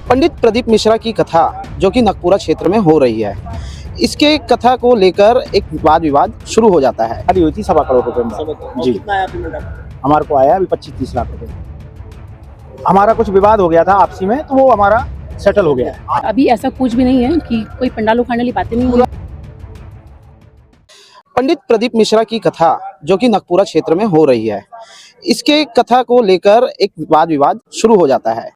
पंडित प्रदीप मिश्रा की कथा जो कि नगपुरा क्षेत्र में हो रही है, इसके कथा को लेकर एक वाद विवाद शुरू हो जाता है। खाली हुई थी 7.25 करोड़ रुपए में। जी, कितना आया पेमेंट आपको? हमारे को आया अभी 25-30 लाख रुपए। हमारा कुछ विवाद हो गया था आपसी में, तो वो हमारा सेटल हो गया है। अभी ऐसा कुछ भी नहीं है कि कोई पंडाल उखाड़ने वाली बातें नहीं है। पंडित प्रदीप मिश्रा की कथा जो कि नगपुरा क्षेत्र में हो रही है, इसके कथा को लेकर एक वाद विवाद शुरू हो जाता है।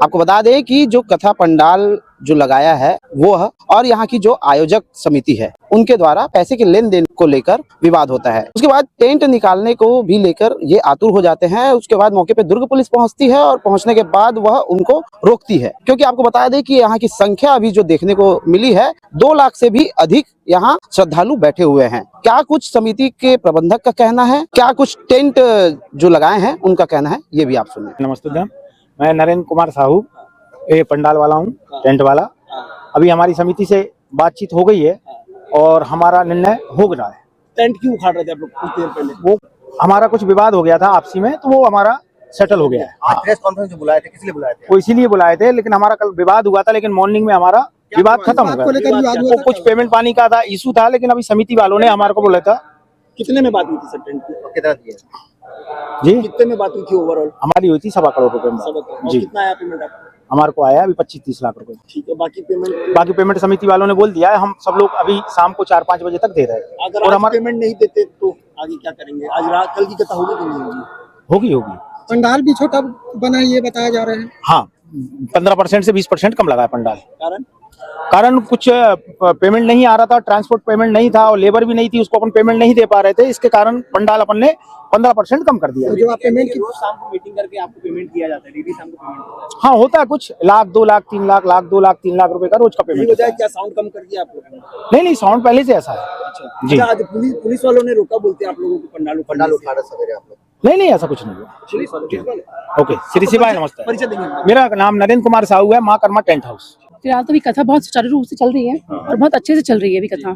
आपको बता दें कि जो कथा पंडाल जो लगाया है वो है और यहाँ की जो आयोजक समिति है उनके द्वारा पैसे के लेन देन को लेकर विवाद होता है। उसके बाद टेंट निकालने को भी लेकर ये आतुर हो जाते हैं। उसके बाद मौके पे दुर्ग पुलिस पहुंचती है और पहुंचने के बाद वह उनको रोकती है, क्योंकि आपको बता दें कि यहाँ की संख्या अभी जो देखने को मिली है 2 लाख से भी अधिक यहाँ श्रद्धालु बैठे हुए हैं। क्या कुछ समिति के प्रबंधक का कहना है, क्या कुछ टेंट जो लगाए हैं उनका कहना है, ये भी आप सुनिए। नमस्ते मैम, मैं नरेंद्र कुमार साहू, ये पंडाल वाला हूँ, टेंट वाला। अभी हमारी समिति से बातचीत हो गई है और हमारा निर्णय हो गया है। टेंट क्यों उखाड़ रहे थे आप लोग कुछ देर पहले? वो हमारा कुछ विवाद हो गया था आपसी में, तो वो हमारा सेटल हो गया है। आज प्रेस कॉन्फ्रेंस जो बुलाए थे, किस लिए बुलाए थे? वो इसीलिए बुलाए थे, लेकिन हमारा कल विवाद हुआ था, लेकिन मॉर्निंग में हमारा विवाद खत्म हो गया। वो कुछ पेमेंट पानी का था, इशू था, लेकिन अभी समिति वालों ने हमारे को बोला था। कितने में बात हुई थी सर टेंट की? कितना दिया? जी, कितने में बात हुई थी ओवरऑल? हमारी हुई थी 7.25 करोड़ रुपए में। जी, कितना आया पेमेंट आपको? हमारे को आया अभी 25-30 लाख रुपए। ठीक है, बाकी पेमेंट समिति वालों ने बोल दिया है। हम सब लोग अभी शाम को 4-5 बजे तक दे रहे हैं। अगर और आज पेमेंट नहीं देते तो आगे क्या करेंगे? आज रात कल की कथा होगी कि नहीं होगी? होगी। पंडाल भी छोटा बना ये बताया जा रहा है। हाँ, 15% से 20% कम लगा है पंडाल। कारण कुछ पेमेंट नहीं आ रहा था, ट्रांसपोर्ट पेमेंट नहीं था और लेबर भी नहीं थी, उसको अपन पेमेंट नहीं दे पा रहे थे। इसके कारण पंडाल अपन ने 15% कम कर दिया। तो जो आप पेमेंट की रोज शाम को मीटिंग करके आपको पेमेंट किया जाता है, डेली शाम को पेमेंट होता है। हाँ, होता है कुछ लाख 2 लाख 3 लाख, लाख 2 लाख 3 लाख रुपए का रोज का पेमेंट होता है। क्या साउंड कम कर दिया आप लोगों ने? नहीं, साउंड पहले से ऐसा है। जी, आज पुलिस वालों ने रोका, बोलते हैं आप लोगों को पंडाल उखाड़ा सवेरे आप लोग। नहीं, ऐसा कुछ नहीं हुआ। पुलिस वाले ओके, श्री भाई नमस्ते। परिचय देंगे? मेरा नाम नरेंद्र कुमार साहू है, माँ कर्मा टेंट हाउस। फिलहाल तो अभी कथा बहुत सुचारू रूप से चल रही है और बहुत अच्छे से चल रही है अभी कथा।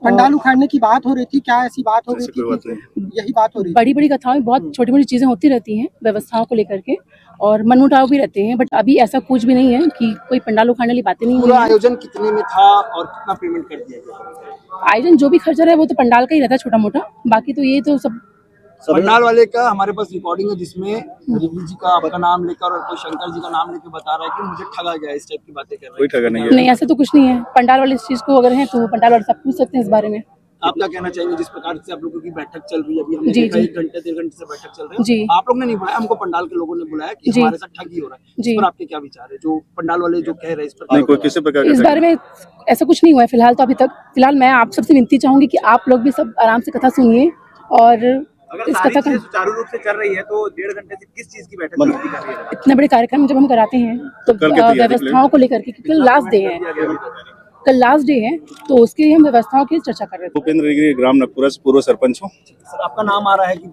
पंडाल उखाड़ने की बात हो रही थी, क्या ऐसी बात हो रही थी? यही बात हो रही थी। बड़ी कथाओं में बहुत छोटी मोटी चीजें होती रहती हैं व्यवस्थाओं को लेकर के, और मनमुटाव भी रहते हैं, बट अभी ऐसा कुछ भी नहीं है कि कोई पंडाल उखाड़ने वाली बातें नहीं पूरा है। आयोजन कितने में था और कितना पेमेंट कर दिया गया? आयोजन जो भी खर्चा रहा है वो तो पंडाल का ही रहता है, छोटा मोटा। बाकी तो ये तो सब पंडाल वाले का हमारे पास रिकॉर्डिंग है जिसमें रिद्धि जी का आपका नाम लेकर और कोई शंकर जी का नाम लेकर बता रहा है कि मुझे ठगा गया, इस टाइप की बातें कर रहे हैं। कोई ठगा नहीं है। नहीं, ऐसा तो कुछ नहीं है। पंडाल वाले इस चीज को अगर है तो पंडाल वाले सब पूछ सकते हैं इस बारे में। आप क्या कहना चाहेंगे जिस प्रकार से आप लोगों की बैठक चल रही है? अभी हमने जी, देखा जी। 1 घंटे 1.5 घंटे से बैठक चल रही है। जी। आप लोग ने नहीं बुलाया, हमको पंडाल के लोगों ने बुलाया कि जी। हमारे साथ ठगी हो रहा है। जी। इस पर आपके क्या विचार है? जो पंडाल वाले जो कह रहे हैं इस पर नहीं, कोई किसी प्रकार इस बारे में ऐसा कुछ नहीं हुआ है फिलहाल तो। अभी तक फिलहाल मैं आप सबसे विनती चाहूंगी कि आप लोग भी सब आराम से कथा सुनिए और इस कथा का सुचारू रूप से चल रही है तो 1.5 घंटे से किस चीज की बैठक कर रही है? इतने बड़े कार्यक्रम जब हम कराते हैं तो कल के तैयारी व्यवस्थाओं को लेकर के, कल लास्ट डे है, कल लास्ट डे है, तो उसके लिए हम व्यवस्थाओं की चर्चा कर रहे थे। भूपेंद्र गिरी, ग्राम नगपुरा से पूर्व सरपंच हूँ। सर, आपका नाम आ रहा है कि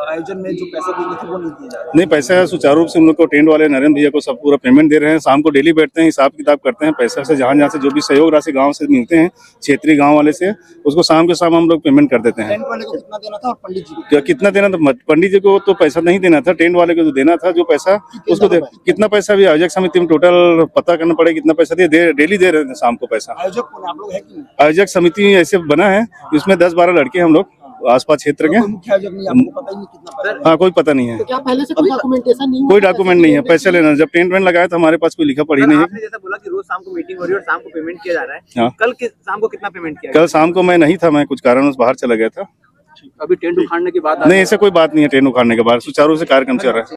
आयोजन में जो पैसा देंगे थे वो नहीं दिया जा रहा है। नहीं, पैसा सुचारू रूप से हम लोग को टेंट वाले नरेंद्र भैया को सब पूरा पेमेंट दे रहे हैं। शाम को डेली बैठते हैं, हिसाब किताब करते हैं पैसा से, जहाँ से जो भी सहयोग राशि गांव से मिलते हैं, क्षेत्रीय गांव वाले से, उसको शाम के शाम हम लोग पेमेंट कर देते हैं। टेंट वाले को कितना देना था और पंडित जी को क्या कितना देना था? पंडित जी को तो पैसा नहीं देना था, टेंट वाले को जो देना था, जो पैसा उसको कितना पैसा भी आयोजक समिति में टोटल पता करना पड़ेगा कितना पैसा दिए। डेली दे रहे हैं शाम को पैसा। आयोजक कौन है? आप लोग है कि नहीं? आयोजक समिति ऐसे बना है, इसमें 10-12 लड़के हम लोग आसपास क्षेत्र के। कोई मुख्य आयोजक नहीं, आपको पता ही नहीं कितना पैसा? हाँ, कोई पता नहीं है, तो क्या पहले से कोई डॉक्यूमेंटेशन नहीं हुआ? कोई डॉक्यूमेंट नहीं है। पैसे लेना, जब टेंट वेंट लगाया तो हमारे पास कोई लिखा पढ़ी नहीं है। आपने जैसा बोला कि रोज शाम को मीटिंग हो रही है और शाम को पेमेंट किया जा रहा है, हाँ। कल शाम को कितना पेमेंट किया कल शाम को मैं नहीं था, मैं कुछ कारणवश बाहर चला गया था। गया? अभी टेंट उखाड़ने की बात नहीं, ऐसा कोई बात नहीं है। टेंट उखाड़ने के बाद सुचारू से कार्यक्रम चल रहा है।